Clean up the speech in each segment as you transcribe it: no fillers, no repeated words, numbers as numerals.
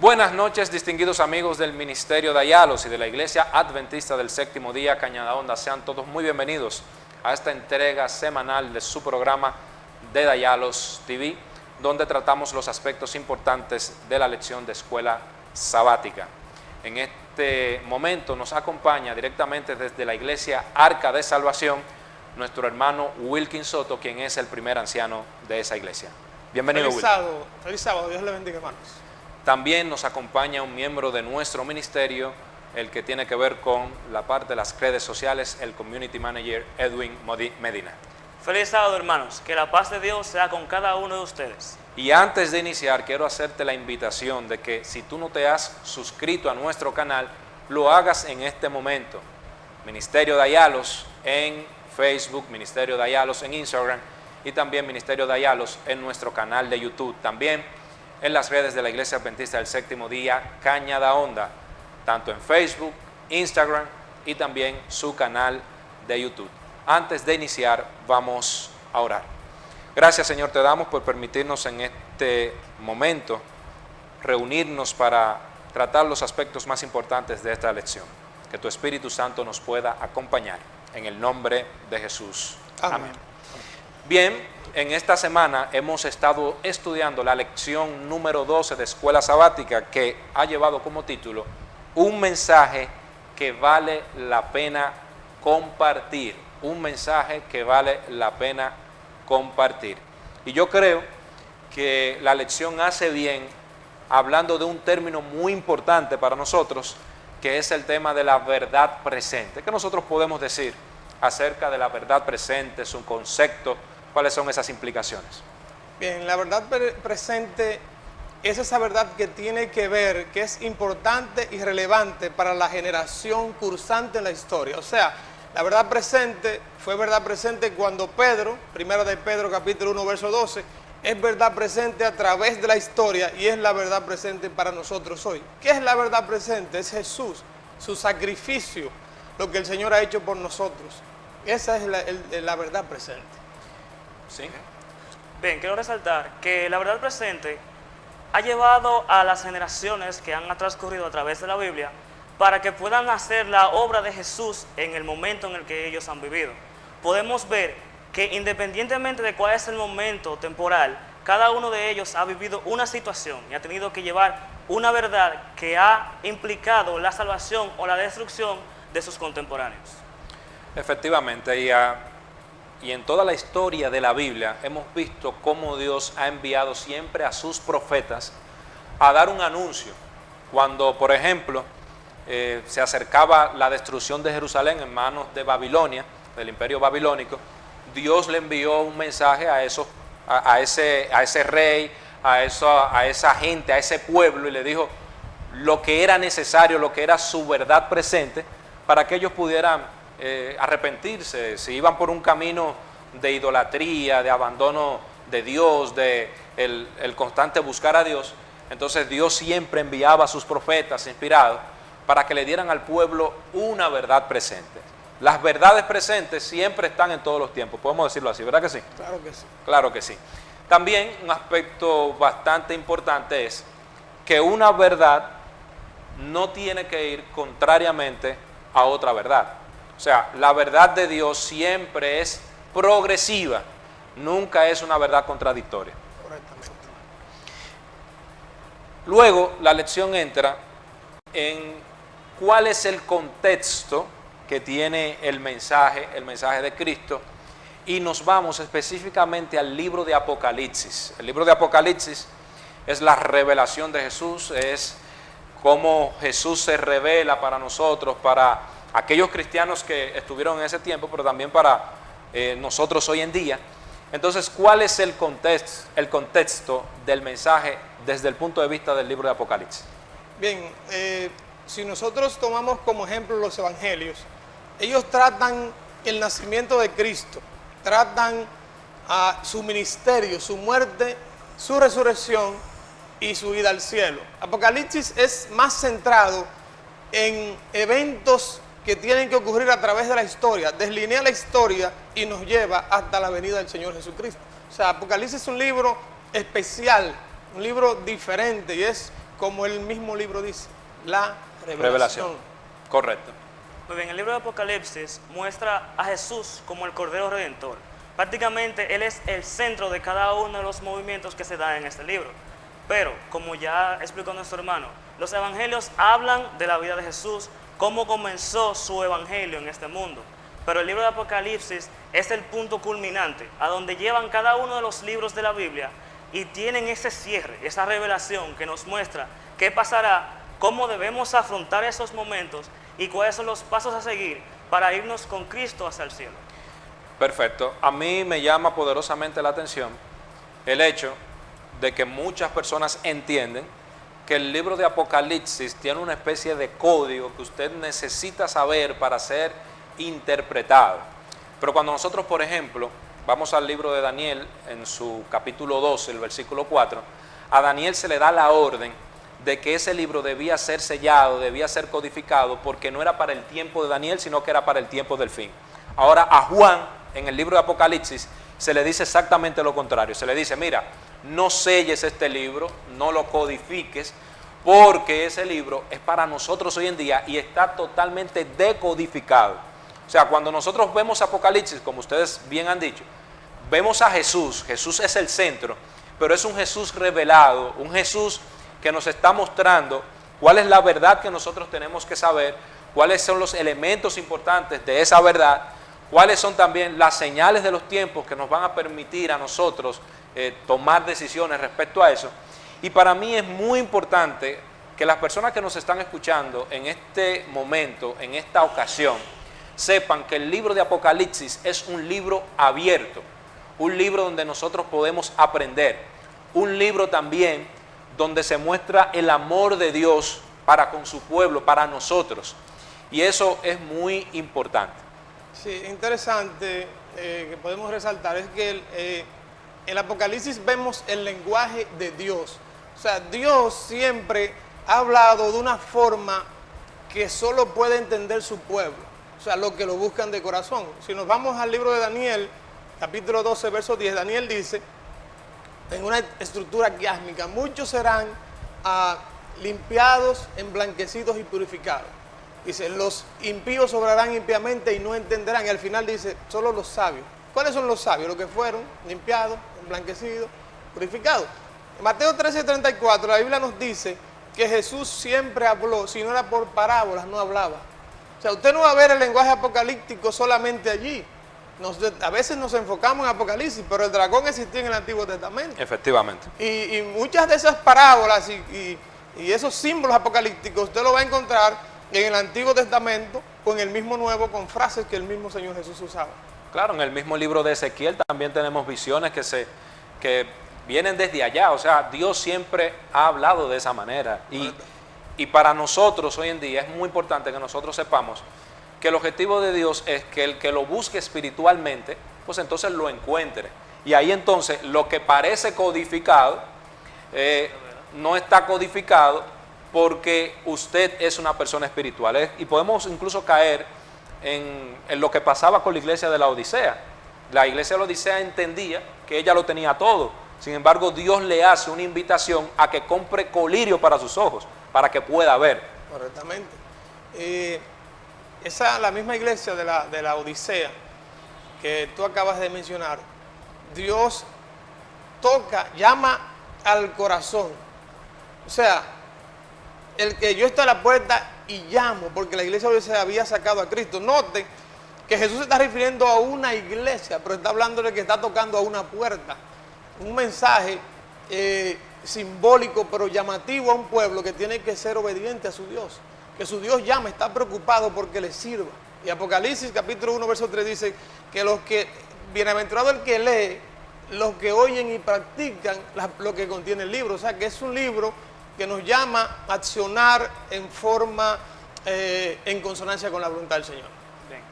Buenas noches, distinguidos amigos del Ministerio de Ayalos y de la Iglesia Adventista del Séptimo Día, Cañada Honda. Sean todos muy bienvenidos a esta entrega semanal de su programa de Dayalos TV, donde tratamos los aspectos importantes de la lección de escuela sabática. En este momento nos acompaña directamente desde la Iglesia Arca de Salvación nuestro hermano Wilkin Soto, quien es el primer anciano de esa iglesia. Bienvenido, Wilkin. Feliz sábado, Dios le bendiga, hermanos. También nos acompaña un miembro de nuestro ministerio, el que tiene que ver con la parte de las redes sociales, el Community Manager Edwin Medina. Feliz sábado, hermanos. Que la paz de Dios sea con cada uno de ustedes. Y antes de iniciar, quiero hacerte la invitación de que si tú no te has suscrito a nuestro canal, lo hagas en este momento. Ministerio de Ayalos en Facebook, Ministerio de Ayalos en Instagram y también Ministerio de Ayalos en nuestro canal de YouTube. También en las redes de la Iglesia Adventista del Séptimo Día, Cañada Honda, tanto en Facebook, Instagram y también su canal de YouTube. Antes de iniciar, vamos a orar. Gracias, Señor, te damos por permitirnos en este momento reunirnos para tratar los aspectos más importantes de esta lección. Que tu Espíritu Santo nos pueda acompañar. En el nombre de Jesús. Amén. Bien. En esta semana hemos estado estudiando la lección número 12 de Escuela Sabática, que ha llevado como título Un mensaje que vale la pena compartir. Un mensaje que vale la pena compartir. Y yo creo que la lección hace bien hablando de un término muy importante para nosotros, que es el tema de la verdad presente. ¿Qué nosotros podemos decir acerca de la verdad presente, su concepto? ¿Cuáles son esas implicaciones? Bien, la verdad presente es esa verdad que tiene que ver, que es importante y relevante para la generación cursante en la historia. O sea, la verdad presente fue verdad presente cuando Pedro, primera de Pedro capítulo 1 verso 12, es verdad presente a través de la historia y es la verdad presente para nosotros hoy. ¿Qué es la verdad presente? Es Jesús, su sacrificio, lo que el Señor ha hecho por nosotros. Esa es la verdad presente. ¿Sí? Bien, quiero resaltar que la verdad presente ha llevado a las generaciones que han transcurrido a través de la Biblia para que puedan hacer la obra de Jesús en el momento en el que ellos han vivido. Podemos ver que independientemente de cuál es el momento temporal, cada uno de ellos ha vivido una situación y ha tenido que llevar una verdad que ha implicado la salvación o la destrucción de sus contemporáneos. Efectivamente, y en toda la historia de la Biblia hemos visto cómo Dios ha enviado siempre a sus profetas a dar un anuncio. Cuando, por ejemplo, se acercaba la destrucción de Jerusalén en manos de Babilonia, del imperio babilónico, Dios le envió un mensaje a ese rey, a esa gente, a ese pueblo, y le dijo lo que era necesario, lo que era su verdad presente, para que ellos pudieran arrepentirse. Si iban por un camino de idolatría, de abandono de Dios, de el constante buscar a Dios, entonces Dios siempre enviaba a sus profetas inspirados para que le dieran al pueblo una verdad presente. Las verdades presentes siempre están en todos los tiempos, podemos decirlo así, ¿verdad que sí? Claro que sí. Claro que sí. También un aspecto bastante importante es que una verdad no tiene que ir contrariamente a otra verdad. O sea, la verdad de Dios siempre es progresiva, nunca es una verdad contradictoria. Correctamente. Luego, la lección entra en cuál es el contexto que tiene el mensaje de Cristo, y nos vamos específicamente al libro de Apocalipsis. El libro de Apocalipsis es la revelación de Jesús, es cómo Jesús se revela para nosotros, para aquellos cristianos que estuvieron en ese tiempo, pero también para nosotros hoy en día. Entonces, ¿cuál es el contexto del mensaje desde el punto de vista del libro de Apocalipsis? Bien, si nosotros tomamos como ejemplo los evangelios, ellos tratan el nacimiento de Cristo, tratan su ministerio, su muerte, su resurrección y su ida al cielo. Apocalipsis es más centrado en eventos que tienen que ocurrir a través de la historia, deslinea la historia y nos lleva hasta la venida del Señor Jesucristo. O sea, Apocalipsis es un libro especial, un libro diferente, y es como el mismo libro dice, la Revelación. Correcto. Muy bien, el libro de Apocalipsis muestra a Jesús como el Cordero Redentor. Prácticamente Él es el centro de cada uno de los movimientos que se dan en este libro. Pero, como ya explicó nuestro hermano, los evangelios hablan de la vida de Jesús, cómo comenzó su evangelio en este mundo. Pero el libro de Apocalipsis es el punto culminante, a donde llevan cada uno de los libros de la Biblia y tienen ese cierre, esa revelación que nos muestra qué pasará, cómo debemos afrontar esos momentos y cuáles son los pasos a seguir para irnos con Cristo hacia el cielo. Perfecto. A mí me llama poderosamente la atención el hecho de que muchas personas entienden que el libro de Apocalipsis tiene una especie de código que usted necesita saber para ser interpretado. Pero cuando nosotros, por ejemplo, vamos al libro de Daniel, en su capítulo 12, el versículo 4, a Daniel se le da la orden de que ese libro debía ser sellado, debía ser codificado, porque no era para el tiempo de Daniel, sino que era para el tiempo del fin. Ahora a Juan, en el libro de Apocalipsis, se le dice exactamente lo contrario. Se le dice, mira, no selles este libro, no lo codifiques, porque ese libro es para nosotros hoy en día y está totalmente decodificado. O sea, cuando nosotros vemos Apocalipsis, como ustedes bien han dicho, vemos a Jesús. Jesús es el centro, pero es un Jesús revelado, un Jesús que nos está mostrando cuál es la verdad que nosotros tenemos que saber, cuáles son los elementos importantes de esa verdad, cuáles son también las señales de los tiempos que nos van a permitir a nosotros tomar decisiones respecto a eso. Y para mí es muy importante que las personas que nos están escuchando en este momento, en esta ocasión, sepan que el libro de Apocalipsis es un libro abierto, un libro donde nosotros podemos aprender, un libro también donde se muestra el amor de Dios para con su pueblo, para nosotros. Y eso es muy importante. Sí, interesante que podemos resaltar es que en el Apocalipsis vemos el lenguaje de Dios. O sea, Dios siempre ha hablado de una forma que solo puede entender su pueblo. O sea, los que lo buscan de corazón. Si nos vamos al libro de Daniel, capítulo 12, verso 10, Daniel dice, en una estructura quiásmica, muchos serán limpiados, emblanquecidos y purificados. Dice, los impíos obrarán impíamente y no entenderán. Y al final dice, solo los sabios. ¿Cuáles son los sabios? Los que fueron limpiados, emblanquecidos, purificados. En Mateo 13:34, la Biblia nos dice que Jesús siempre habló, si no era por parábolas, no hablaba. O sea, usted no va a ver el lenguaje apocalíptico solamente allí. A veces nos enfocamos en Apocalipsis, pero el dragón existía en el Antiguo Testamento. Efectivamente. Y muchas de esas parábolas y esos símbolos apocalípticos usted lo va a encontrar en el Antiguo Testamento o en el mismo Nuevo con frases que el mismo Señor Jesús usaba. Claro, en el mismo libro de Ezequiel también tenemos visiones que vienen desde allá. O sea, Dios siempre ha hablado de esa manera. Y para nosotros hoy en día es muy importante que nosotros sepamos que el objetivo de Dios es que el que lo busque espiritualmente, pues entonces lo encuentre. Y ahí entonces lo que parece codificado, no está codificado porque usted es una persona espiritual. Y podemos incluso caer en lo que pasaba con la iglesia de la Odisea. La iglesia de la Odisea entendía que ella lo tenía todo. Sin embargo, Dios le hace una invitación a que compre colirio para sus ojos, para que pueda ver. Correctamente. La misma iglesia de la Odisea que tú acabas de mencionar, Dios toca, llama al corazón. O sea, el que yo estoy a la puerta y llamo, porque la iglesia de la Odisea había sacado a Cristo. Noten que Jesús se está refiriendo a una iglesia, pero está hablando de que está tocando a una puerta. Un mensaje simbólico, pero llamativo a un pueblo que tiene que ser obediente a su Dios. Que su Dios llama, está preocupado porque le sirva. Y Apocalipsis capítulo 1, verso 3 dice que bienaventurado el que lee, los que oyen y practican lo que contiene el libro. O sea, que es un libro que nos llama a accionar en forma, en consonancia con la voluntad del Señor. Bien.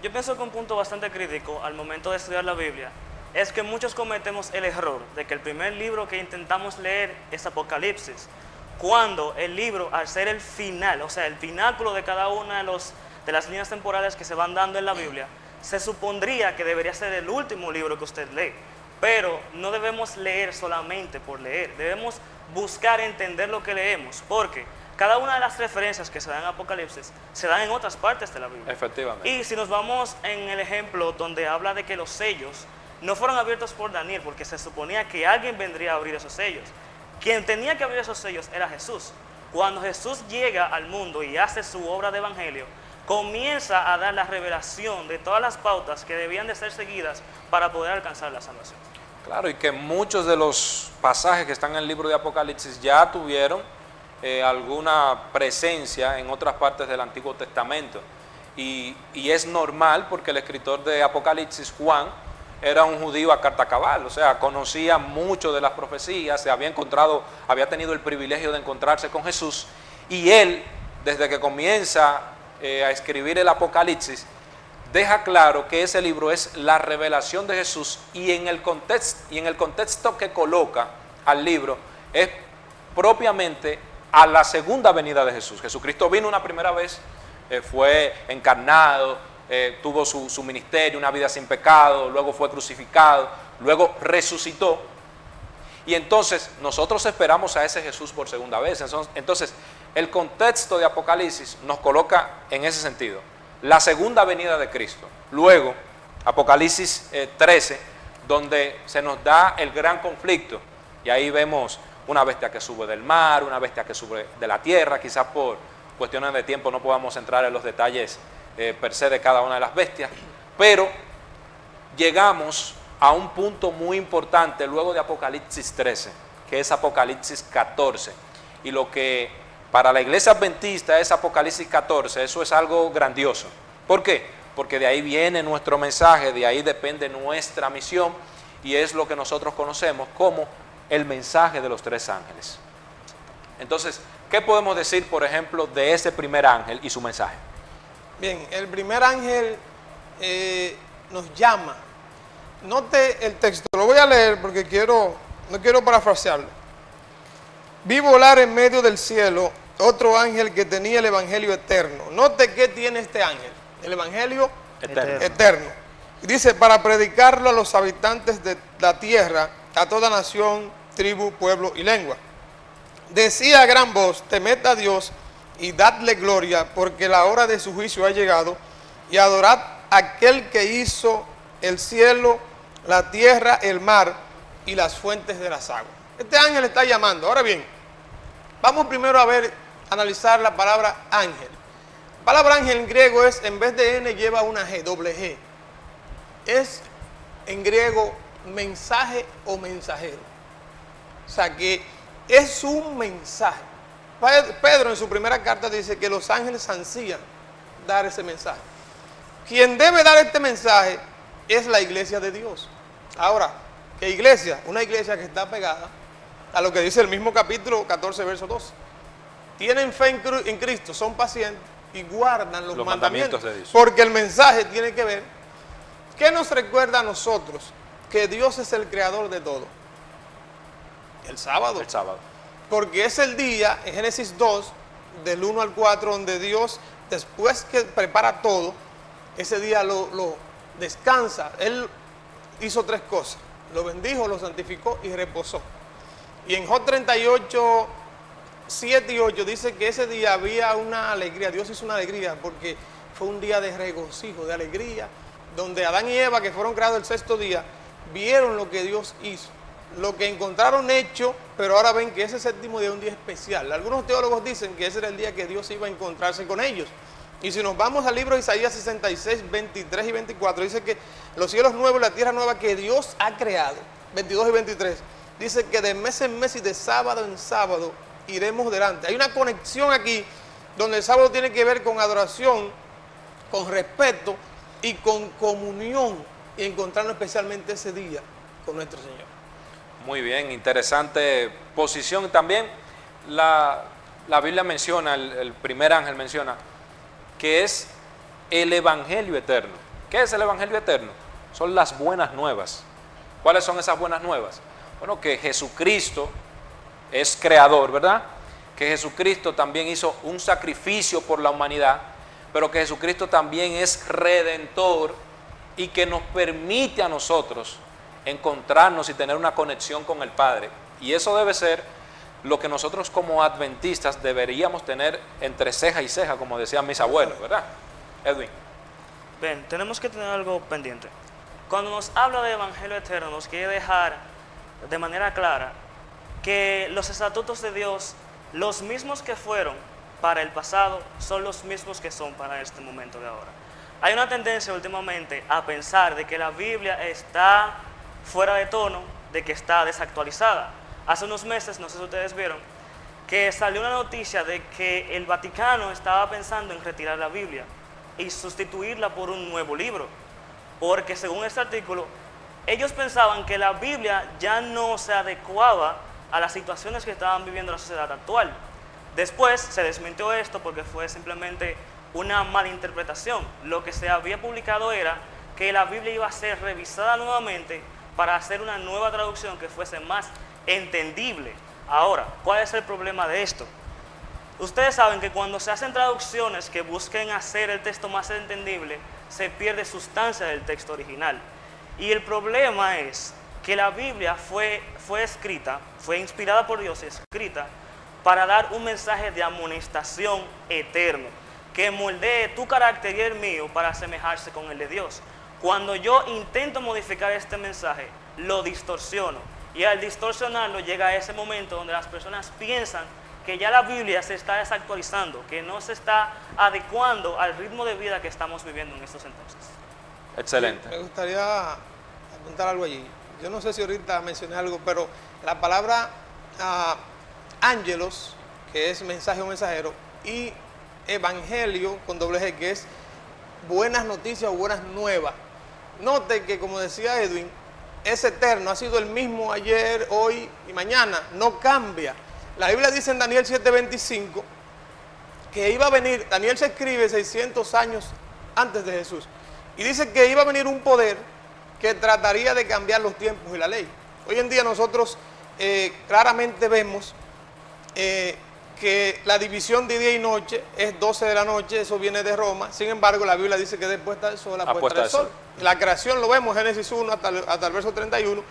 Yo pienso que un punto bastante crítico al momento de estudiar la Biblia es que muchos cometemos el error de que el primer libro que intentamos leer es Apocalipsis, cuando el libro, al ser el final, o sea, el pináculo de cada una de las líneas temporales que se van dando en la Biblia, se supondría que debería ser el último libro que usted lee. Pero no debemos leer solamente por leer, debemos buscar entender lo que leemos, porque cada una de las referencias que se dan en Apocalipsis se dan en otras partes de la Biblia. Efectivamente. Y si nos vamos en el ejemplo donde habla de que los sellos no fueron abiertos por Daniel, porque se suponía que alguien vendría a abrir esos sellos. Quien tenía que abrir esos sellos era Jesús. Cuando Jesús llega al mundo y hace su obra de evangelio, comienza a dar la revelación de todas las pautas que debían de ser seguidas para poder alcanzar la salvación. Claro, y que muchos de los pasajes que están en el libro de Apocalipsis ya tuvieron alguna presencia en otras partes del Antiguo Testamento. Y es normal porque el escritor de Apocalipsis, Juan, era un judío a carta cabal, o sea, conocía mucho de las profecías, había tenido el privilegio de encontrarse con Jesús, y él, desde que comienza a escribir el Apocalipsis, deja claro que ese libro es la revelación de Jesús, y en el contexto que coloca al libro es propiamente a la segunda venida de Jesús. Jesucristo vino una primera vez, fue encarnado, tuvo su ministerio, una vida sin pecado, luego fue crucificado, luego resucitó, y entonces nosotros esperamos a ese Jesús por segunda vez. Entonces el contexto de Apocalipsis nos coloca en ese sentido, la segunda venida de Cristo. Luego Apocalipsis 13, donde se nos da el gran conflicto, y ahí vemos una bestia que sube del mar, una bestia que sube de la tierra. Quizás por cuestiones de tiempo no podamos entrar en los detalles per se de cada una de las bestias, pero llegamos a un punto muy importante luego de Apocalipsis 13, que es Apocalipsis 14, y lo que para la iglesia adventista es Apocalipsis 14, eso es algo grandioso. ¿Por qué? Porque de ahí viene nuestro mensaje, de ahí depende nuestra misión, y es lo que nosotros conocemos como el mensaje de los tres ángeles. Entonces, ¿qué podemos decir, por ejemplo, de ese primer ángel y su mensaje? Bien, el primer ángel nos llama. Note el texto, lo voy a leer porque no quiero parafrasearlo. Vi volar en medio del cielo otro ángel que tenía el evangelio eterno. Note qué tiene este ángel, el evangelio eterno. Y dice, para predicarlo a los habitantes de la tierra, a toda nación, tribu, pueblo y lengua. Decía a gran voz, temed a Dios y dadle gloria, porque la hora de su juicio ha llegado, y adorad a aquel que hizo el cielo, la tierra, el mar y las fuentes de las aguas. Este ángel está llamando. Ahora bien, vamos primero a analizar la palabra ángel. La palabra ángel en griego es, en vez de N lleva una G, doble G. Es en griego mensaje o mensajero. O sea que es un mensaje. Pedro en su primera carta dice que los ángeles ansían dar ese mensaje. Quien debe dar este mensaje es la iglesia de Dios. Ahora, ¿qué iglesia? Una iglesia que está pegada a lo que dice el mismo capítulo 14, verso 12. Tienen fe en Cristo, son pacientes y guardan los mandamientos de Dios. Porque el mensaje tiene que ver, ¿qué nos recuerda a nosotros? Que Dios es el creador de todo. El sábado. El sábado. Porque es el día, en Génesis 2, del 1 al 4, donde Dios, después que prepara todo, ese día lo descansa. Él hizo tres cosas. Lo bendijo, lo santificó y reposó. Y en Job 38, 7 y 8 dice que ese día había una alegría. Dios hizo una alegría porque fue un día de regocijo, de alegría, donde Adán y Eva, que fueron creados el sexto día, vieron lo que Dios hizo. Lo que encontraron hecho, pero ahora ven que ese séptimo día es un día especial. Algunos teólogos dicen que ese era el día que Dios iba a encontrarse con ellos. Y si nos vamos al libro de Isaías 66, 23 y 24, dice que los cielos nuevos y la tierra nueva que Dios ha creado, 22 y 23, dice que de mes en mes y de sábado en sábado iremos delante. Hay una conexión aquí donde el sábado tiene que ver con adoración, con respeto y con comunión, y encontrarnos especialmente ese día con nuestro Señor. Muy bien, interesante posición. También la Biblia menciona, el primer ángel menciona, que es el evangelio eterno. ¿Qué es el evangelio eterno? Son las buenas nuevas. ¿Cuáles son esas buenas nuevas? Bueno, que Jesucristo es creador, ¿verdad? Que Jesucristo también hizo un sacrificio por la humanidad, pero que Jesucristo también es redentor y que nos permite a nosotros encontrarnos y tener una conexión con el Padre. Y eso debe ser lo que nosotros como adventistas deberíamos tener entre ceja y ceja, como decían mis abuelos, ¿verdad? Edwin. Bien, tenemos que tener algo pendiente. Cuando nos habla de Evangelio eterno, nos quiere dejar de manera clara que los estatutos de Dios, los mismos que fueron para el pasado, son los mismos que son para este momento de ahora. Hay una tendencia últimamente a pensar de que la Biblia está fuera de tono, de que está desactualizada. Hace unos meses, no sé si ustedes vieron, que salió una noticia de que el Vaticano estaba pensando en retirar la Biblia y sustituirla por un nuevo libro, porque según este artículo, ellos pensaban que la Biblia ya no se adecuaba a las situaciones que estaban viviendo la sociedad actual. Después se desmintió esto porque fue simplemente una malinterpretación. Lo que se había publicado era que la Biblia iba a ser revisada nuevamente para hacer una nueva traducción que fuese más entendible. Ahora, ¿cuál es el problema de esto? Ustedes saben que cuando se hacen traducciones que busquen hacer el texto más entendible, se pierde sustancia del texto original. Y el problema es que la Biblia fue escrita, fue inspirada por Dios y escrita para dar un mensaje de amonestación eterno, que moldee tu carácter y el mío para asemejarse con el de Dios. Cuando yo intento modificar este mensaje, lo distorsiono. Y al distorsionarlo llega a ese momento donde las personas piensan que ya la Biblia se está desactualizando, que no se está adecuando al ritmo de vida que estamos viviendo en estos entonces. Excelente. Me gustaría apuntar algo allí. Yo no sé si ahorita mencioné algo, pero la palabra ángelos, que es mensaje o mensajero, y evangelio con doble G, que es buenas noticias o buenas nuevas. Note que, como decía Edwin, es eterno, ha sido el mismo ayer, hoy y mañana, no cambia. La Biblia dice en Daniel 7:25 que iba a venir, Daniel se escribe 600 años antes de Jesús, y dice que iba a venir un poder que trataría de cambiar los tiempos y la ley. Hoy en día nosotros claramente vemos que la división de día y noche es 12 de la noche, eso viene de Roma. Sin embargo, la Biblia dice que después está el sol, la puesta del sol. La creación lo vemos en Génesis 1 hasta el verso 31.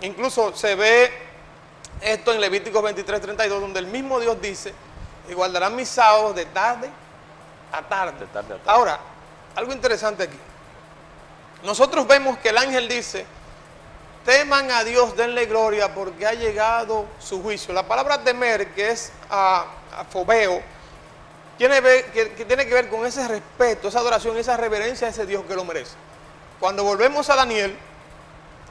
Incluso se ve esto en Levíticos 23:32, donde el mismo Dios dice: y guardarán mis sábados de tarde a tarde. Ahora, algo interesante aquí. Nosotros vemos que el ángel dice: teman a Dios, denle gloria, porque ha llegado su juicio. La palabra temer, que es fobeo, tiene que ver con ese respeto, esa adoración, esa reverencia a ese Dios que lo merece. Cuando volvemos a Daniel,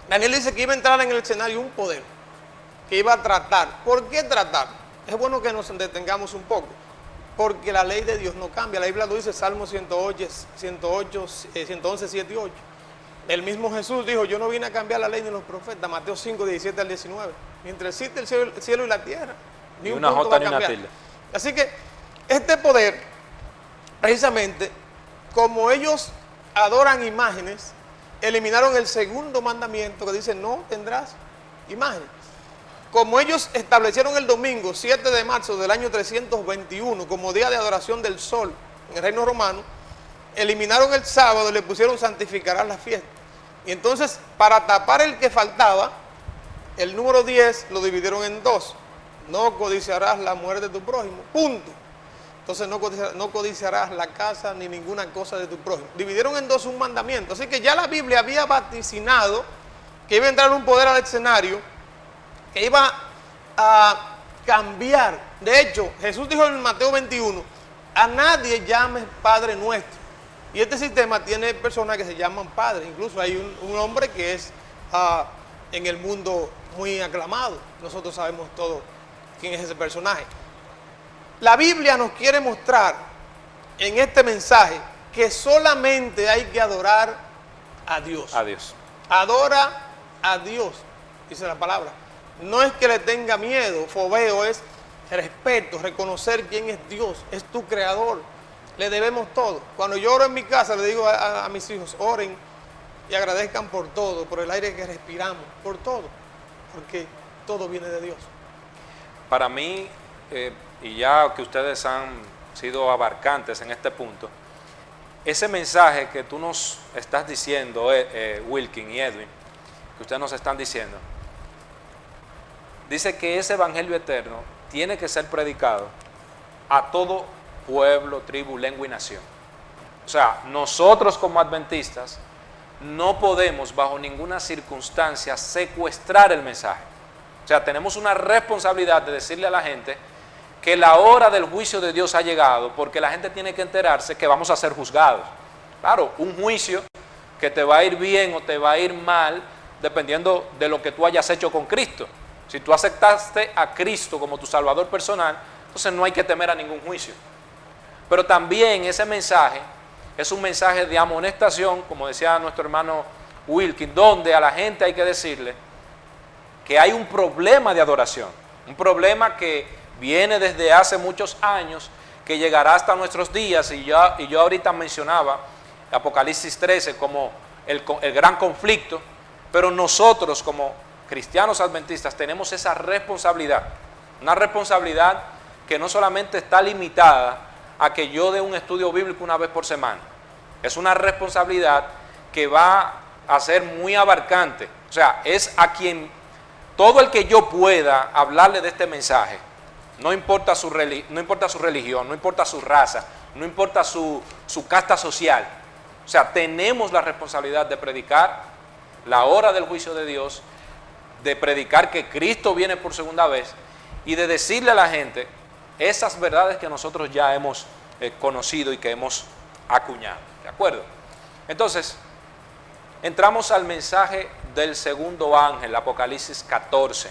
Daniel dice que iba a entrar en el escenario un poder, que iba a tratar. ¿Por qué tratar? Es bueno que nos detengamos un poco, porque la ley de Dios no cambia. La Biblia lo dice, Salmo 111, 7 y 8. El mismo Jesús dijo: yo no vine a cambiar la ley ni los profetas, Mateo 5, 17 al 19. Mientras existe el cielo y la tierra, ni una jota ni una tilde. Así que este poder, precisamente, como ellos adoran imágenes, eliminaron el segundo mandamiento que dice: no tendrás imágenes. Como ellos establecieron el domingo 7 de marzo del año 321 como día de adoración del sol en el reino romano, eliminaron el sábado y le pusieron santificarás la fiesta. Y entonces, para tapar el que faltaba, el número 10 lo dividieron en dos: no codiciarás la mujer de tu prójimo, punto. Entonces no codiciarás la casa ni ninguna cosa de tu prójimo. Dividieron en dos un mandamiento. Así que ya la Biblia había vaticinado que iba a entrar un poder al escenario, que iba a cambiar. De hecho, Jesús dijo en Mateo 21: a nadie llames Padre nuestro. Y este sistema tiene personas que se llaman padres. Incluso hay un hombre que es en el mundo muy aclamado. Nosotros sabemos todo quién es ese personaje. La Biblia nos quiere mostrar en este mensaje que solamente hay que adorar a Dios. A Dios. Adora a Dios, dice la palabra. No es que le tenga miedo, fobeo es respeto, reconocer quién es Dios, es tu creador. Le debemos todo. Cuando yo oro en mi casa, le digo a mis hijos: oren y agradezcan por todo, por el aire que respiramos, por todo, porque todo viene de Dios. Para mí, y ya que ustedes han sido abarcantes en este punto, ese mensaje que tú nos estás diciendo, Wilkin y Edwin, que ustedes nos están diciendo, dice que ese evangelio eterno tiene que ser predicado a todo pueblo, tribu, lengua y nación. O sea, nosotros como adventistas no podemos bajo ninguna circunstancia secuestrar el mensaje. O sea, tenemos una responsabilidad de decirle a la gente que la hora del juicio de Dios ha llegado, porque la gente tiene que enterarse que vamos a ser juzgados. Claro, un juicio que te va a ir bien o te va a ir mal, dependiendo de lo que tú hayas hecho con Cristo. Si tú aceptaste a Cristo como tu Salvador personal, entonces no hay que temer a ningún juicio. Pero también ese mensaje es un mensaje de amonestación, como decía nuestro hermano Wilkin, donde a la gente hay que decirle que hay un problema de adoración, un problema que viene desde hace muchos años, que llegará hasta nuestros días, y yo ahorita mencionaba Apocalipsis 13 como el gran conflicto, pero nosotros como cristianos adventistas tenemos esa responsabilidad, una responsabilidad que no solamente está limitada a que yo dé un estudio bíblico una vez por semana, es una responsabilidad que va a ser muy abarcante. O sea, es a quien, todo el que yo pueda hablarle de este mensaje, no importa su religión, no importa su raza, no importa su casta social. O sea, tenemos la responsabilidad de predicar la hora del juicio de Dios, de predicar que Cristo viene por segunda vez y de decirle a la gente esas verdades que nosotros ya hemos conocido y que hemos acuñado. ¿De acuerdo? Entonces, entramos al mensaje del segundo ángel, Apocalipsis 14.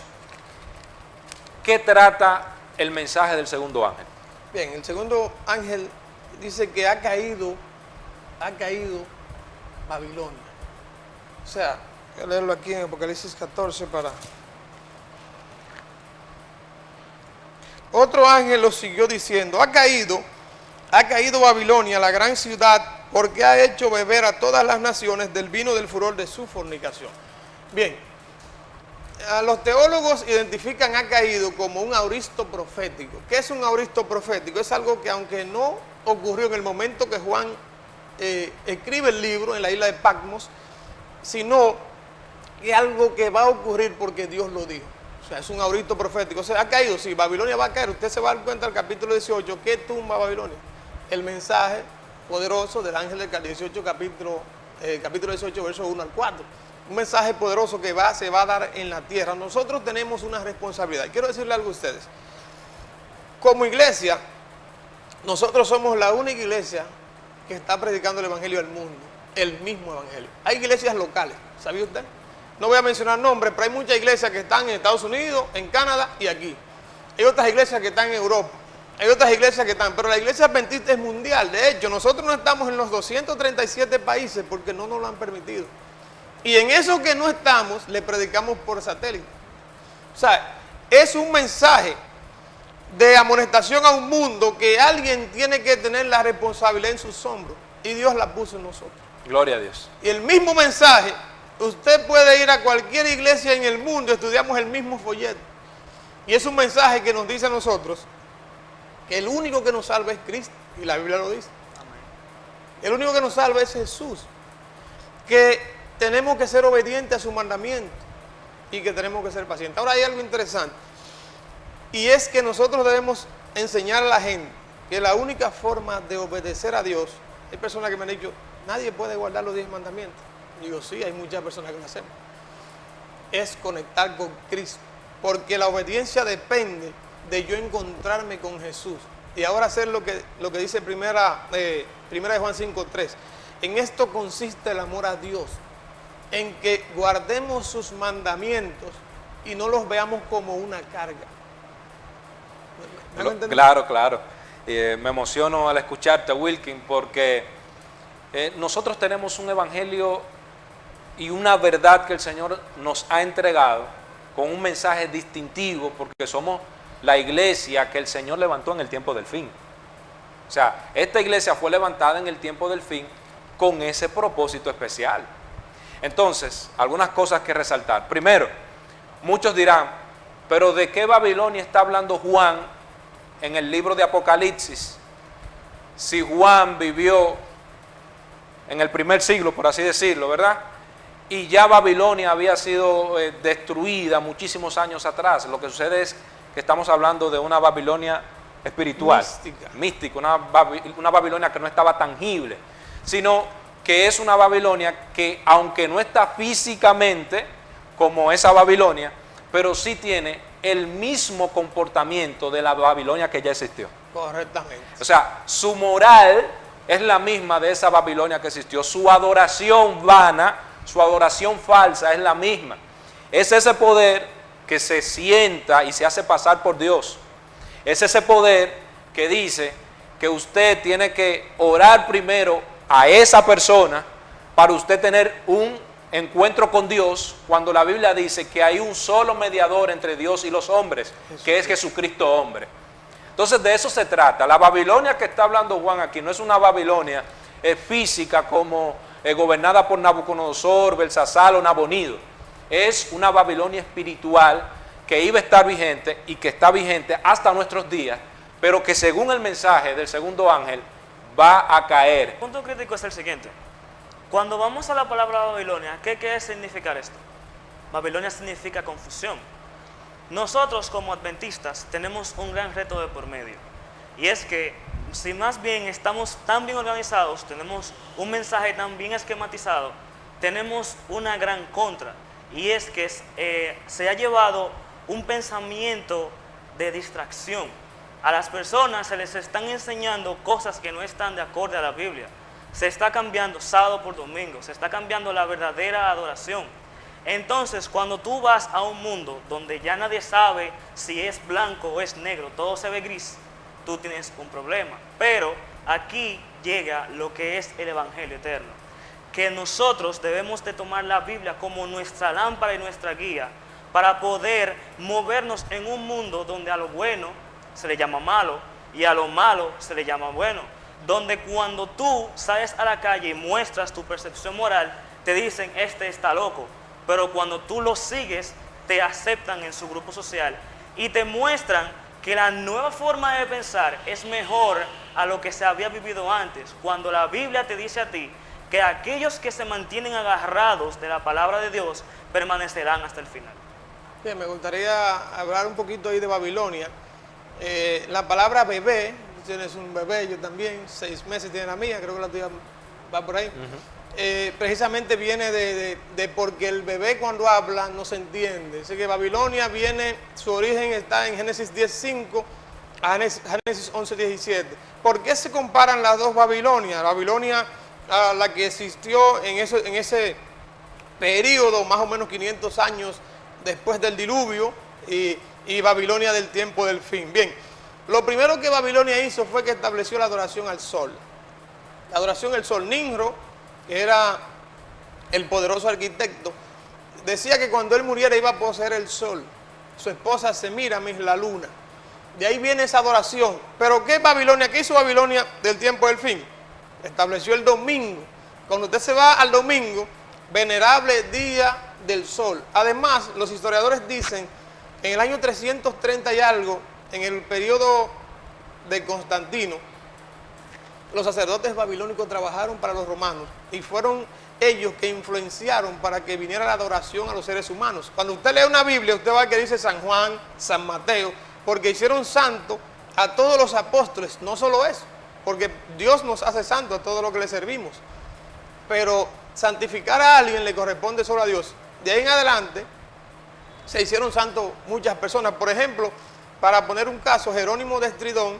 ¿Qué trata el mensaje del segundo ángel? Bien, el segundo ángel dice que ha caído Babilonia. O sea, voy a leerlo aquí en Apocalipsis 14 para... Otro ángel lo siguió diciendo, ha caído Babilonia, la gran ciudad, porque ha hecho beber a todas las naciones del vino del furor de su fornicación. Bien, los teólogos identifican ha caído como un auristo profético. ¿Qué es un auristo profético? Es algo que, aunque no ocurrió en el momento que Juan escribe el libro en la isla de Patmos, sino que algo que va a ocurrir porque Dios lo dijo. O sea, es un auristo profético. O sea, ha caído, sí, Babilonia va a caer. Usted se va a dar cuenta del capítulo 18, ¿qué tumba Babilonia? El mensaje poderoso del ángel del 18, capítulo 18, versos 1 al 4. Un mensaje poderoso que se va a dar en la tierra. Nosotros tenemos una responsabilidad. Quiero decirle algo a ustedes. Como iglesia, nosotros somos la única iglesia que está predicando el evangelio al mundo. El mismo evangelio. Hay iglesias locales, ¿sabía usted? No voy a mencionar nombres, pero hay muchas iglesias que están en Estados Unidos, en Canadá y aquí. Hay otras iglesias que están en Europa. Hay otras iglesias que están, pero la iglesia adventista es mundial. De hecho, nosotros no estamos en los 237 países porque no nos lo han permitido. Y en eso que no estamos, le predicamos por satélite. O sea, es un mensaje de amonestación a un mundo que alguien tiene que tener la responsabilidad en sus hombros. Y Dios la puso en nosotros. Gloria a Dios. Y el mismo mensaje, usted puede ir a cualquier iglesia en el mundo, estudiamos el mismo folleto. Y es un mensaje que nos dice a nosotros que el único que nos salva es Cristo. Y la Biblia lo dice. Amén. El único que nos salva es Jesús. Que tenemos que ser obedientes a su mandamiento y que tenemos que ser pacientes. Ahora hay algo interesante. Y es que nosotros debemos enseñar a la gente que la única forma de obedecer a Dios, hay personas que me han dicho, nadie puede guardar los 10 mandamientos. Digo, sí, hay muchas personas que lo hacemos. Es conectar con Cristo. Porque la obediencia depende de yo encontrarme con Jesús. Y ahora hacer lo que dice primera de Juan 5:3. En esto consiste el amor a Dios. En que guardemos sus mandamientos y no los veamos como una carga. Claro, claro. Me emociono al escucharte, Wilkin, porque nosotros tenemos un evangelio y una verdad que el Señor nos ha entregado con un mensaje distintivo, porque somos la iglesia que el Señor levantó en el tiempo del fin. O sea, esta iglesia fue levantada en el tiempo del fin con ese propósito especial. Entonces, algunas cosas que resaltar. Primero, muchos dirán, pero ¿de qué Babilonia está hablando Juan en el libro de Apocalipsis? Si Juan vivió en el primer siglo, por así decirlo, ¿verdad? y ya Babilonia había sido destruida muchísimos años atrás. Lo que sucede es que estamos hablando de una Babilonia espiritual, mística, una Babilonia que no estaba tangible, sino que es una Babilonia que, aunque no está físicamente como esa Babilonia, pero sí tiene el mismo comportamiento de la Babilonia que ya existió. Correctamente. O sea, su moral es la misma de esa Babilonia que existió. Su adoración vana, su adoración falsa es la misma. Es ese poder que se sienta y se hace pasar por Dios. Es ese poder que dice que usted tiene que orar primero a esa persona para usted tener un encuentro con Dios, cuando la Biblia dice que hay un solo mediador entre Dios y los hombres, que es Jesucristo hombre. Entonces de eso se trata. La Babilonia que está hablando Juan aquí no es una Babilonia física como gobernada por Nabucodonosor, Belsasar o Nabonido. Es una Babilonia espiritual que iba a estar vigente y que está vigente hasta nuestros días, pero que según el mensaje del segundo ángel va a caer. El punto crítico es el siguiente. Cuando vamos a la palabra Babilonia, ¿qué quiere significar esto? Babilonia significa confusión. Nosotros como adventistas tenemos un gran reto de por medio, y es que si más bien estamos tan bien organizados, tenemos un mensaje tan bien esquematizado, tenemos una gran contra, y es que se ha llevado un pensamiento de distracción. A las personas se les están enseñando cosas que no están de acorde a la Biblia. Se está cambiando sábado por domingo, se está cambiando la verdadera adoración. Entonces, cuando tú vas a un mundo donde ya nadie sabe si es blanco o es negro, todo se ve gris, tú tienes un problema. Pero aquí llega lo que es el Evangelio eterno, que nosotros debemos de tomar la Biblia como nuestra lámpara y nuestra guía para poder movernos en un mundo donde a lo bueno se le llama malo y a lo malo se le llama bueno, donde cuando tú sales a la calle y muestras tu percepción moral, te dicen, este está loco, pero cuando tú lo sigues, te aceptan en su grupo social y te muestran que la nueva forma de pensar es mejor a lo que se había vivido antes, cuando la Biblia te dice a ti que aquellos que se mantienen agarrados de la palabra de Dios permanecerán hasta el final. Bien, me gustaría hablar un poquito ahí de Babilonia. La palabra bebé, tienes un bebé, yo también, 6 meses tiene la mía, creo que la tuya va por ahí. Precisamente viene de porque el bebé cuando habla no se entiende. Así que Babilonia viene, su origen está en Génesis 10:5 a Génesis 11:17. ¿Por qué se comparan las dos Babilonias? Babilonia, la que existió en ese periodo, más o menos 500 años después del diluvio, y Babilonia del tiempo del fin. Bien, lo primero que Babilonia hizo fue que estableció la adoración al sol. La adoración al sol. Nimrod, que era el poderoso arquitecto, decía que cuando él muriera iba a poseer el sol. Su esposa Semíramis la luna. De ahí viene esa adoración. Pero ¿qué es Babilonia? ¿Qué hizo Babilonia del tiempo del fin? Estableció el domingo. Cuando usted se va al domingo, venerable día del sol. Además, los historiadores dicen, en el año 330 y algo, en el periodo de Constantino, los sacerdotes babilónicos trabajaron para los romanos y fueron ellos que influenciaron para que viniera la adoración a los seres humanos. Cuando usted lee una Biblia, usted va a ver que dice San Juan, San Mateo, porque hicieron santo a todos los apóstoles. No solo eso, porque Dios nos hace santo a todo lo que le servimos, pero santificar a alguien le corresponde solo a Dios. De ahí en adelante se hicieron santos muchas personas. Por ejemplo, para poner un caso, Jerónimo de Estridón,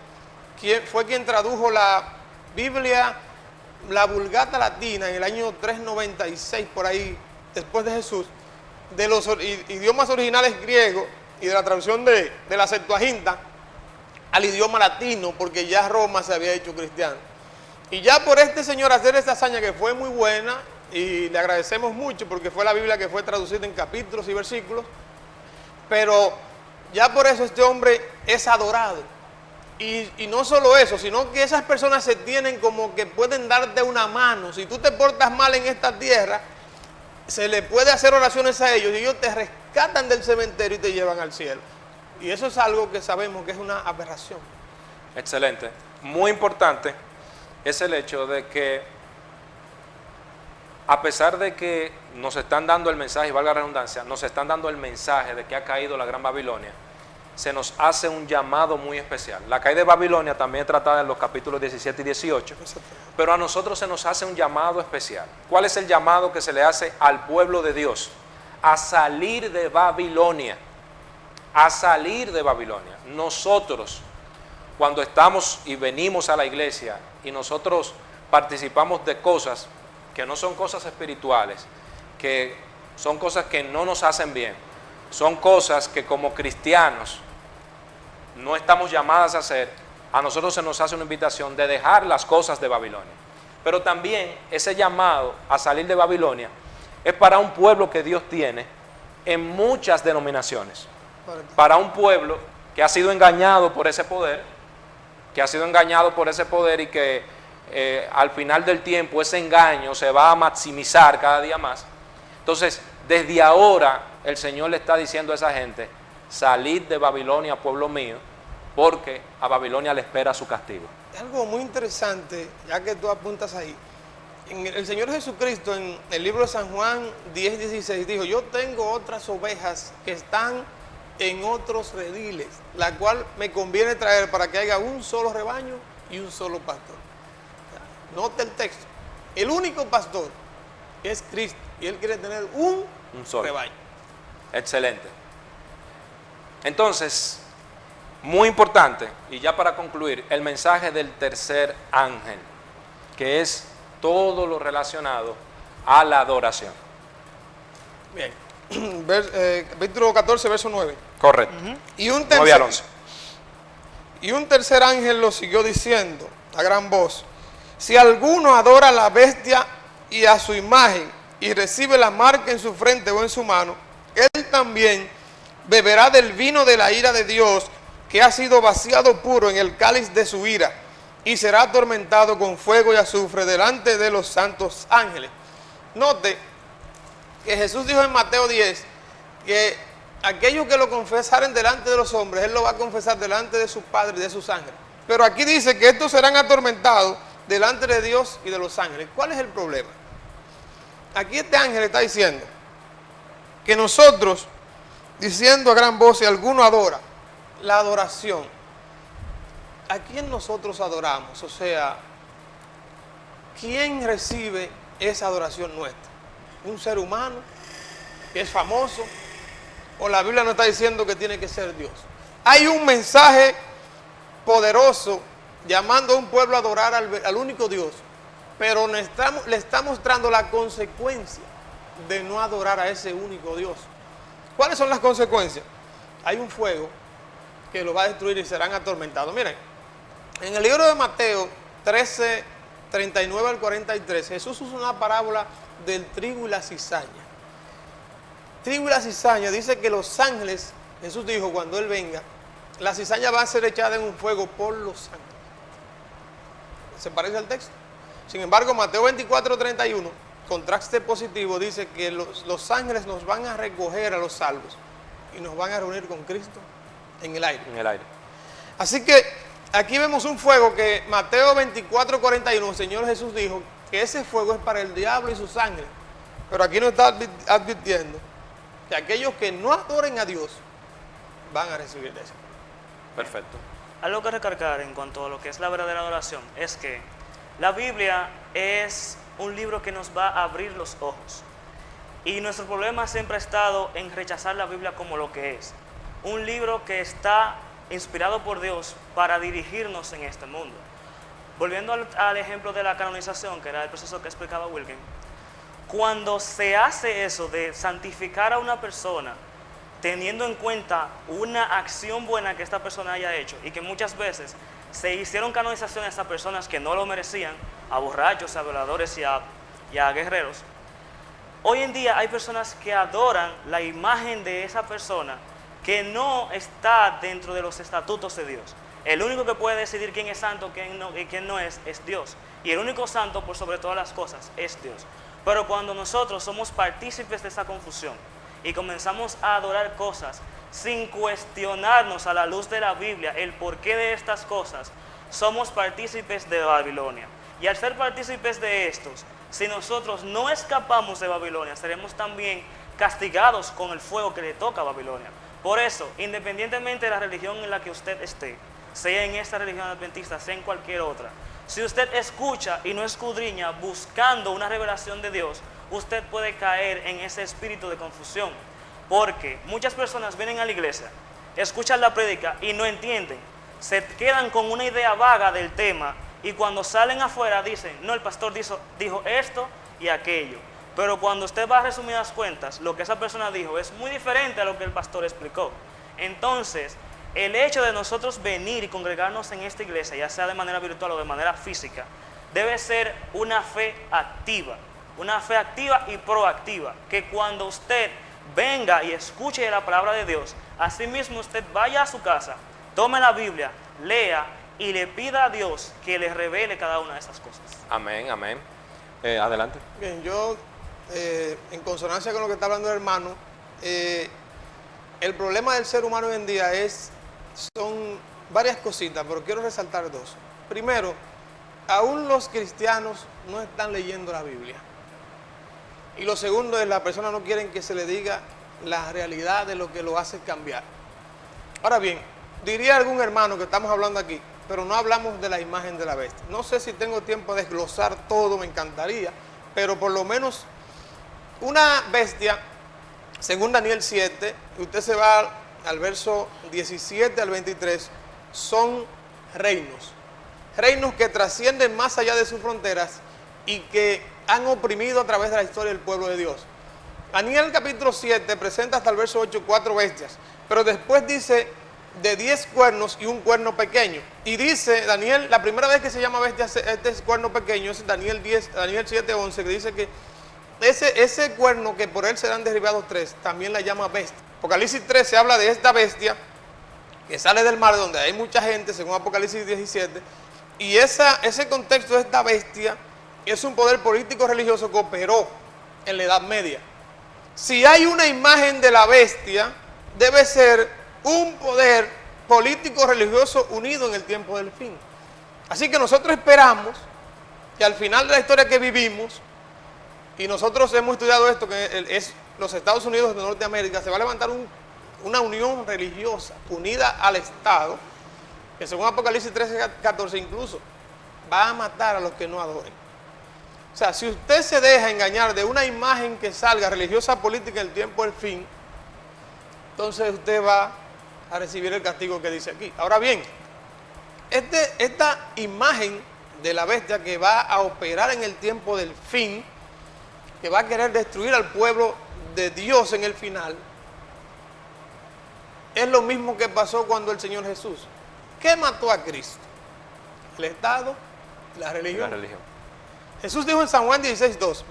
fue quien tradujo la Biblia, la Vulgata latina, en el año 396, por ahí, después de Jesús, de los idiomas originales griegos y de la traducción de la Septuaginta al idioma latino, porque ya Roma se había hecho cristiano. Y ya por este señor hacer esta hazaña, que fue muy buena, y le agradecemos mucho porque fue la Biblia que fue traducida en capítulos y versículos, pero ya por eso este hombre es adorado. Y no solo eso, sino que esas personas se tienen como que pueden darte una mano. Si tú te portas mal en esta tierra, se le puede hacer oraciones a ellos y ellos te rescatan del cementerio y te llevan al cielo. Y eso es algo que sabemos que es una aberración. Excelente. Muy importante es el hecho de que a pesar de que nos están dando el mensaje, y valga la redundancia, nos están dando el mensaje de que ha caído la Gran Babilonia, se nos hace un llamado muy especial. La caída de Babilonia también es tratada en los capítulos 17 y 18, pero a nosotros se nos hace un llamado especial. ¿Cuál es el llamado que se le hace al pueblo de Dios? A salir de Babilonia, a salir de Babilonia. Nosotros, cuando estamos y venimos a la iglesia y nosotros participamos de cosas que no son cosas espirituales, que son cosas que no nos hacen bien, son cosas que como cristianos no estamos llamadas a hacer, a nosotros se nos hace una invitación de dejar las cosas de Babilonia. Pero también ese llamado a salir de Babilonia es para un pueblo que Dios tiene en muchas denominaciones, para un pueblo que ha sido engañado por ese poder, y que al final del tiempo ese engaño se va a maximizar cada día más. Entonces, desde ahora el Señor le está diciendo a esa gente: salid de Babilonia, pueblo mío, porque a Babilonia le espera su castigo. Es algo muy interesante, ya que tú apuntas ahí. El Señor Jesucristo en el libro de San Juan 10:16 dijo: yo tengo otras ovejas que están en otros rediles, la cual me conviene traer para que haya un solo rebaño y un solo pastor. Note el texto. El único pastor es Cristo y Él quiere tener un solo rebaño. Excelente. Entonces, muy importante, y ya para concluir, el mensaje del tercer ángel, que es todo lo relacionado a la adoración. Bien. Capítulo 14, verso 9. Correcto. 9 al 11. Y un tercer ángel lo siguió diciendo a gran voz: si alguno adora a la bestia y a su imagen y recibe la marca en su frente o en su mano, él también beberá del vino de la ira de Dios, que ha sido vaciado puro en el cáliz de su ira, y será atormentado con fuego y azufre delante de los santos ángeles. Note que Jesús dijo en Mateo 10 que aquellos que lo confesaren delante de los hombres, Él lo va a confesar delante de su Padre y de sus ángeles. Pero aquí dice que estos serán atormentados delante de Dios y de los ángeles. ¿Cuál es el problema? Aquí este ángel está diciendo que nosotros, diciendo a gran voz, si alguno adora, la adoración, ¿a quién nosotros adoramos? O sea, ¿quién recibe esa adoración nuestra? ¿Un ser humano que es famoso? ¿O la Biblia nos está diciendo que tiene que ser Dios? Hay un mensaje poderoso llamando a un pueblo a adorar al único Dios, pero le está mostrando la consecuencia de no adorar a ese único Dios. ¿Cuáles son las consecuencias? Hay un fuego que lo va a destruir y serán atormentados. Miren, en el libro de Mateo 13, 39 al 43, Jesús usa una parábola del trigo y la cizaña. Trigo y la cizaña, dice que los ángeles, Jesús dijo cuando Él venga, la cizaña va a ser echada en un fuego por los ángeles. ¿Se parece al texto? Sin embargo, Mateo 24, 31, contraste positivo, dice que los ángeles nos van a recoger a los salvos y nos van a reunir con Cristo en el aire. En el aire. Así que aquí vemos un fuego que Mateo 24, 41, el Señor Jesús dijo que ese fuego es para el diablo y sus ángeles. Pero aquí nos está advirtiendo que aquellos que no adoren a Dios van a recibir eso. Perfecto. Algo que recargar en cuanto a lo que es la verdadera adoración es que la Biblia es un libro que nos va a abrir los ojos. Y nuestro problema siempre ha estado en rechazar la Biblia como lo que es. Un libro que está inspirado por Dios para dirigirnos en este mundo. Volviendo al ejemplo de la canonización, que era el proceso que explicaba Wilken, cuando se hace eso de santificar a una persona, teniendo en cuenta una acción buena que esta persona haya hecho, y que muchas veces se hicieron canonizaciones a personas que no lo merecían, a borrachos, a violadores y a guerreros, hoy en día hay personas que adoran la imagen de esa persona que no está dentro de los estatutos de Dios. El único que puede decidir quién es santo y quién no es Dios. Y el único santo por sobre todas las cosas es Dios. Pero cuando nosotros somos partícipes de esa confusión y comenzamos a adorar cosas sin cuestionarnos a la luz de la Biblia el porqué de estas cosas, somos partícipes de Babilonia. Y al ser partícipes de estos, si nosotros no escapamos de Babilonia, seremos también castigados con el fuego que le toca a Babilonia. Por eso, independientemente de la religión en la que usted esté, sea en esta religión adventista, sea en cualquier otra, si usted escucha y no escudriña buscando una revelación de Dios, usted puede caer en ese espíritu de confusión. Porque muchas personas vienen a la iglesia, escuchan la prédica y no entienden, se quedan con una idea vaga del tema y cuando salen afuera dicen, no, el pastor dijo esto y aquello. Pero cuando usted va a resumidas cuentas, lo que esa persona dijo es muy diferente a lo que el pastor explicó. Entonces, el hecho de nosotros venir y congregarnos en esta iglesia, ya sea de manera virtual o de manera física, debe ser una fe activa y proactiva, que cuando usted venga y escuche la palabra de Dios, asimismo usted vaya a su casa, tome la Biblia, lea y le pida a Dios que le revele cada una de esas cosas. Amén, amén. Adelante. Bien, yo, en consonancia con lo que está hablando el hermano, el problema del ser humano hoy en día son varias cositas, pero quiero resaltar dos. Primero, aún los cristianos no están leyendo la Biblia. Y lo segundo es, las personas no quieren que se le diga la realidad de lo que lo hace cambiar. Ahora bien, diría algún hermano que estamos hablando aquí, pero no hablamos de la imagen de la bestia. No sé si tengo tiempo de desglosar todo, me encantaría, pero por lo menos una bestia, según Daniel 7, usted se va al verso 17 al 23, son reinos. Reinos que trascienden más allá de sus fronteras y que han oprimido a través de la historia del pueblo de Dios. Daniel capítulo 7 presenta hasta el verso 8 4 bestias, pero después dice de 10 cuernos y un cuerno pequeño. Y dice Daniel, la primera vez que se llama bestia este cuerno pequeño es Daniel 7, 11, que dice que ese cuerno que por él serán derribados 3, también la llama bestia. Apocalipsis 13 habla de esta bestia que sale del mar donde hay mucha gente, según Apocalipsis 17, y ese contexto de esta bestia es un poder político religioso que operó en la Edad Media. Si hay una imagen de la bestia, debe ser un poder político religioso unido en el tiempo del fin. Así que nosotros esperamos que al final de la historia que vivimos, y nosotros hemos estudiado esto, que es los Estados Unidos de Norteamérica, se va a levantar una unión religiosa unida al Estado, que según Apocalipsis 13, 14 incluso, va a matar a los que no adoren. O sea, si usted se deja engañar de una imagen que salga religiosa política en el tiempo del fin, entonces usted va a recibir el castigo que dice aquí. Ahora bien, esta imagen de la bestia que va a operar en el tiempo del fin, que va a querer destruir al pueblo de Dios en el final, es lo mismo que pasó cuando el Señor Jesús. ¿Qué mató a Cristo? El Estado y la religión. La religión. Jesús dijo en San Juan 16:2,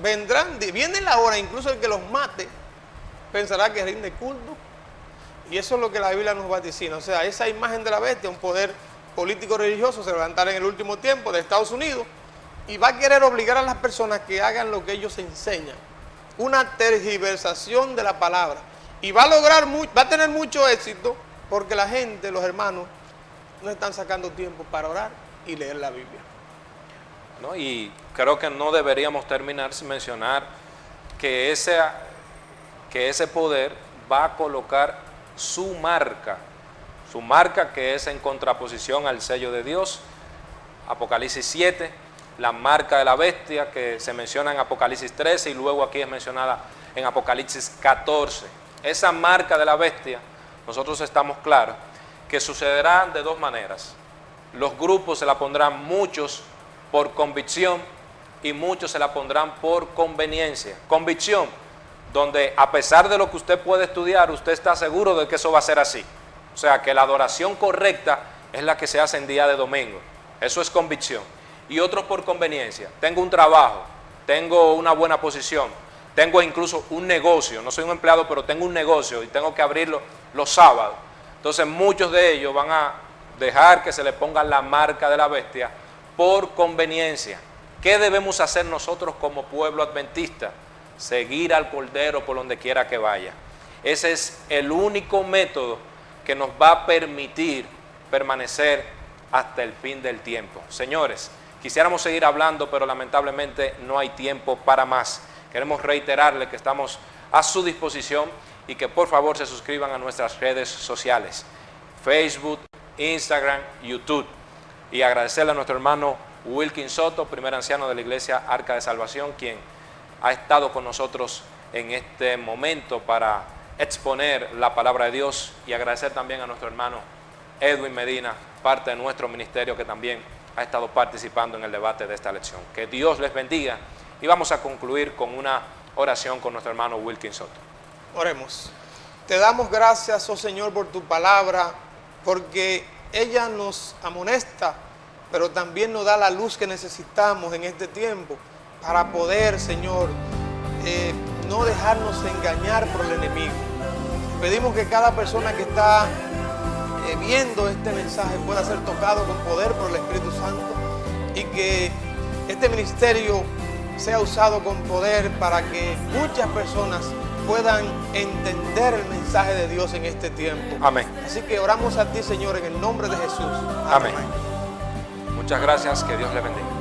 viene la hora, incluso el que los mate pensará que rinde culto. Y eso es lo que la Biblia nos va diciendo. O sea, esa imagen de la bestia, un poder político religioso, se levantará en el último tiempo de Estados Unidos y va a querer obligar a las personas que hagan lo que ellos enseñan. Una tergiversación de la palabra. Y va a tener mucho éxito porque la gente, los hermanos, no están sacando tiempo para orar y leer la Biblia. ¿No? Y creo que no deberíamos terminar sin mencionar que ese poder va a colocar su marca que es en contraposición al sello de Dios. Apocalipsis 7, la marca de la bestia que se menciona en Apocalipsis 13 y luego aquí es mencionada en Apocalipsis 14. Esa marca de la bestia, nosotros estamos claros que sucederá de dos maneras. Los grupos se la pondrán muchos por convicción y muchos se la pondrán por conveniencia. Convicción, donde a pesar de lo que usted puede estudiar, usted está seguro de que eso va a ser así. O sea, que la adoración correcta es la que se hace en día de domingo. Eso es convicción. Y otros por conveniencia. Tengo un trabajo, tengo una buena posición, tengo incluso un negocio. No soy un empleado, pero tengo un negocio y tengo que abrirlo los sábados. Entonces muchos de ellos van a dejar que se le ponga la marca de la bestia por conveniencia. ¿Qué debemos hacer nosotros como pueblo adventista? Seguir al Cordero por donde quiera que vaya. Ese es el único método que nos va a permitir permanecer hasta el fin del tiempo. Señores, Quisiéramos seguir hablando, pero lamentablemente no hay tiempo para más. Queremos reiterarle que estamos a su disposición y que por favor se suscriban a nuestras redes sociales, Facebook, Instagram, YouTube. Y agradecerle a nuestro hermano Wilkin Soto, primer anciano de la Iglesia Arca de Salvación, quien ha estado con nosotros en este momento para exponer la palabra de Dios, y agradecer también a nuestro hermano Edwin Medina, parte de nuestro ministerio, que también ha estado participando en el debate de esta lección. Que Dios les bendiga, y vamos a concluir con una oración con nuestro hermano Wilkin Soto. Oremos. Te damos gracias, oh Señor, por tu palabra, porque ella nos amonesta, pero también nos da la luz que necesitamos en este tiempo para poder, Señor, no dejarnos engañar por el enemigo. Pedimos que cada persona que está viendo este mensaje pueda ser tocado con poder por el Espíritu Santo, y que este ministerio sea usado con poder para que muchas personas puedan entender el mensaje de Dios en este tiempo. Amén. Así que oramos a ti, Señor, en el nombre de Jesús. Amén. Muchas gracias, que Dios les bendiga.